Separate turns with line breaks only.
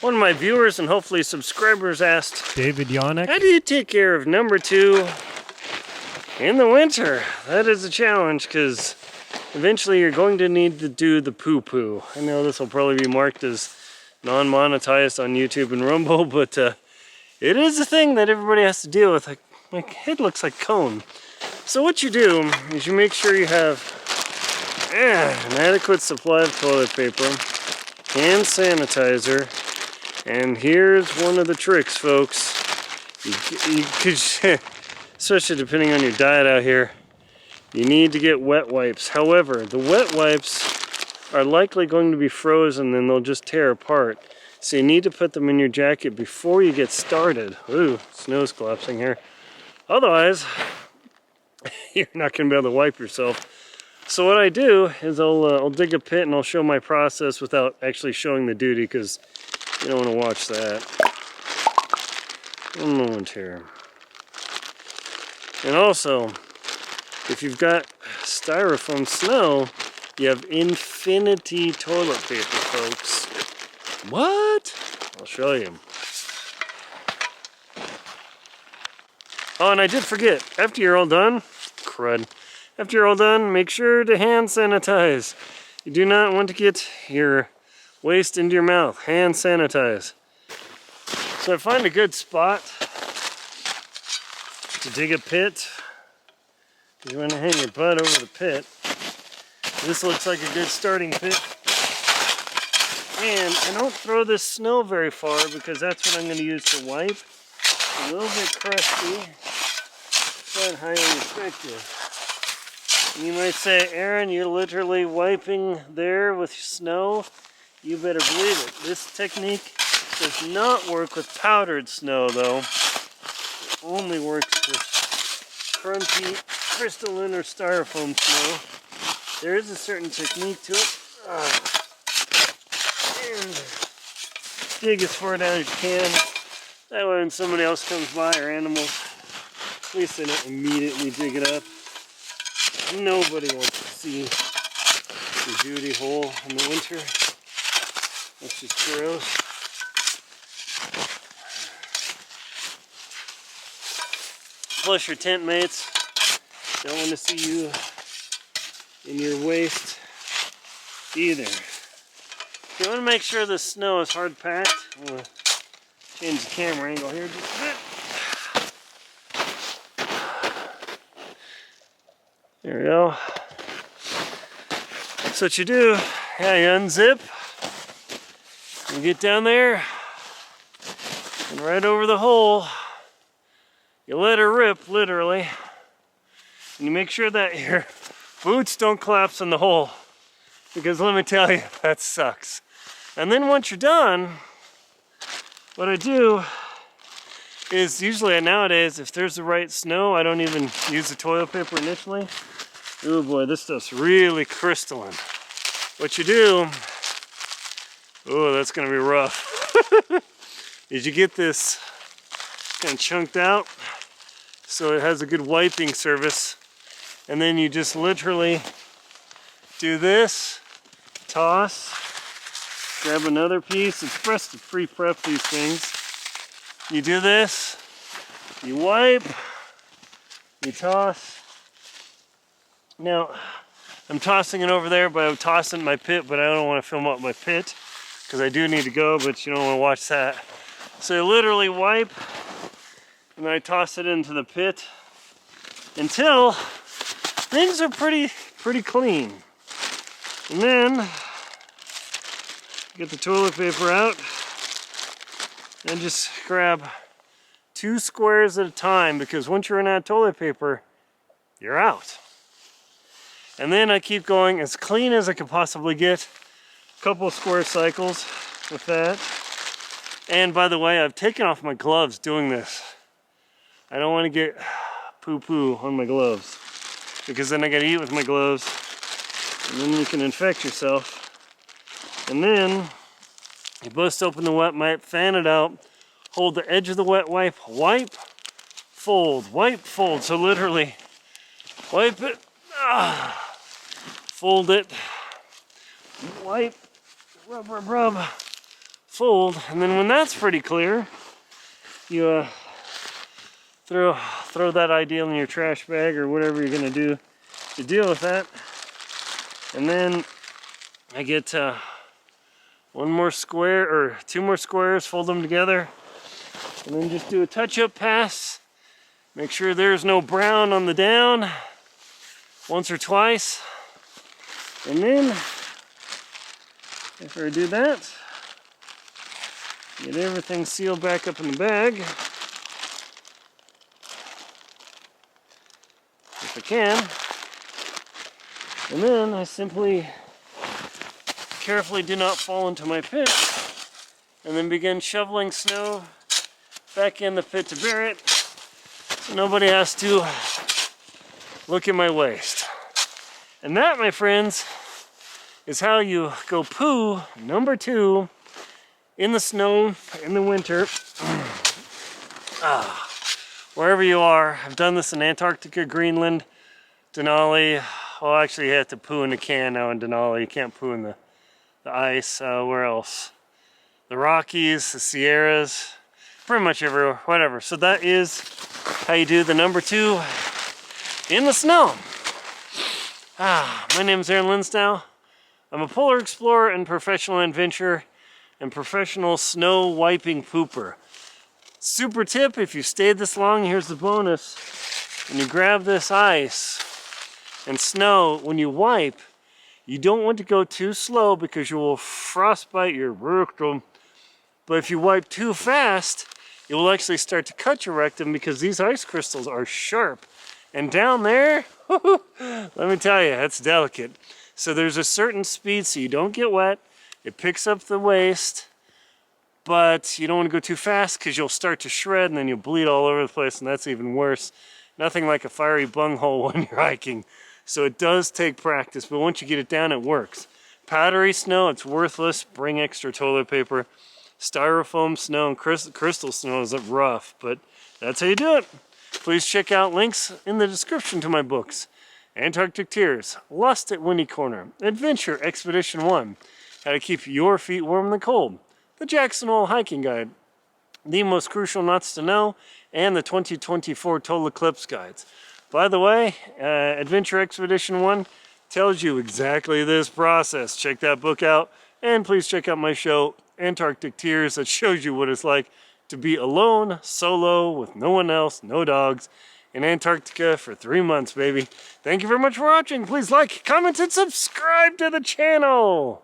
One of my viewers and hopefully subscribers asked,
David Yannick.
how do you take care of number 2 in the winter? That is a challenge because eventually you're going to need to do the poo-poo. I know this will probably be marked as non-monetized on YouTube and Rumble, but it is a thing that everybody has to deal with. Like, my head looks like cone. So what you do is you make sure you have an adequate supply of toilet paper, hand sanitizer, and here's one of the tricks, folks. You could, especially depending on your diet out here, you need to get wet wipes. However, the wet wipes are likely going to be frozen and they'll just tear apart. So you need to put them in your jacket before you get started. Ooh, snow's collapsing here. Otherwise, you're not going to be able to wipe yourself. So what I do is I'll dig a pit and I'll show my process without actually showing the duty because you don't want to watch that. One moment here. And also, if you've got styrofoam snow, you have infinity toilet paper, folks. What? I'll show you. Oh, and I did forget, after you're all done, crud. After you're all done, make sure to hand sanitize. You do not want to get your waste into your mouth. Hand sanitize. So I find a good spot to dig a pit. You want to hang your butt over the pit. This looks like a good starting pit. And I don't throw this snow very far because that's what I'm going to use to wipe. A little bit crusty, but highly effective. And you might say, Aaron, you're literally wiping there with snow. You better believe it. This technique does not work with powdered snow, though. It only works with crunchy, crystalline, or styrofoam snow. There is a certain technique to it. And dig as far down as you can. That way when somebody else comes by, or animals, at least they don't immediately dig it up. Nobody wants to see the duty hole in the winter. That's just gross. Plus your tent mates don't want to see you in your waste either. You want to make sure the snow is hard packed. I'm going to change the camera angle here just a bit. There we go. So what you do, yeah, you unzip, you get down there, and right over the hole, you let her rip, literally, and you make sure that your boots don't collapse in the hole, because let me tell you, that sucks. And then once you're done, what I do is usually nowadays, if there's the right snow, I don't even use the toilet paper initially. Oh boy, this stuff's really crystalline. What you do, oh, that's gonna be rough, is you get this kind of chunked out so it has a good wiping surface, and then you just literally do this, toss, grab another piece. It's best to pre-prep these things. You do this, you wipe, you toss. Now, I'm tossing it over there, but I'm tossing my pit, but I don't want to film up my pit because I do need to go, but you don't want to watch that. So you literally wipe, and then I toss it into the pit until things are pretty clean. And then get the toilet paper out and just grab 2 squares at a time, because once you're in that toilet paper, you're out. And then I keep going as clean as I could possibly get. A couple of square cycles with that. And by the way, I've taken off my gloves doing this. I don't want to get poo-poo on my gloves, because then I gotta eat with my gloves, and then you can infect yourself. And then you bust open the wet wipe, fan it out, hold the edge of the wet wipe, wipe, fold, wipe, fold. So literally, wipe it, fold it, wipe, rub, rub, rub, fold, and then when that's pretty clear, you throw that ideal in your trash bag or whatever you're gonna do to deal with that. And then I get one more square or two more squares, fold them together, and then just do a touch-up pass. Make sure there's no brown on the down once or twice. And then after I do that, get everything sealed back up in the bag. If I can. And then I simply carefully do not fall into my pit, and then begin shoveling snow back in the pit to bear it, so nobody has to look at my waste. And that, my friends, is how you go poo number 2 in the snow in the winter. Wherever you are. I've done this in Antarctica, Greenland, Denali. Well, actually you have to poo in a can now in Denali. You can't poo in the ice. Where else? The Rockies, the Sierras, pretty much everywhere, whatever. So that is how you do the number 2 in the snow. My name is Aaron Linsdau. I'm a polar explorer and professional adventurer and professional snow wiping pooper. Super tip, if you stayed this long, here's the bonus. When you grab this ice and snow, when you wipe, you don't want to go too slow because you will frostbite your rectum. But if you wipe too fast, it will actually start to cut your rectum because these ice crystals are sharp. And down there, let me tell you, that's delicate. So there's a certain speed so you don't get wet. It picks up the waste, but you don't want to go too fast because you'll start to shred and then you'll bleed all over the place, and that's even worse. Nothing like a fiery bunghole when you're hiking. So it does take practice, but once you get it down, it works. Powdery snow, it's worthless. Bring extra toilet paper. Styrofoam snow and crystal snow is rough, but that's how you do it. Please check out links in the description to my books. Antarctic Tears, Lost at Windy Corner, Adventure Expedition 1, How to Keep Your Feet Warm in the Cold, the Jackson Hole Hiking Guide, the Most Crucial Knots to Know, and the 2024 Total Eclipse Guides. By the way, Adventure Expedition 1 tells you exactly this process. Check that book out, and please check out my show, Antarctic Tears, that shows you what it's like to be alone, solo, with no one else, no dogs, in Antarctica for 3 months, baby. Thank you very much for watching. Please like, comment, and subscribe to the channel.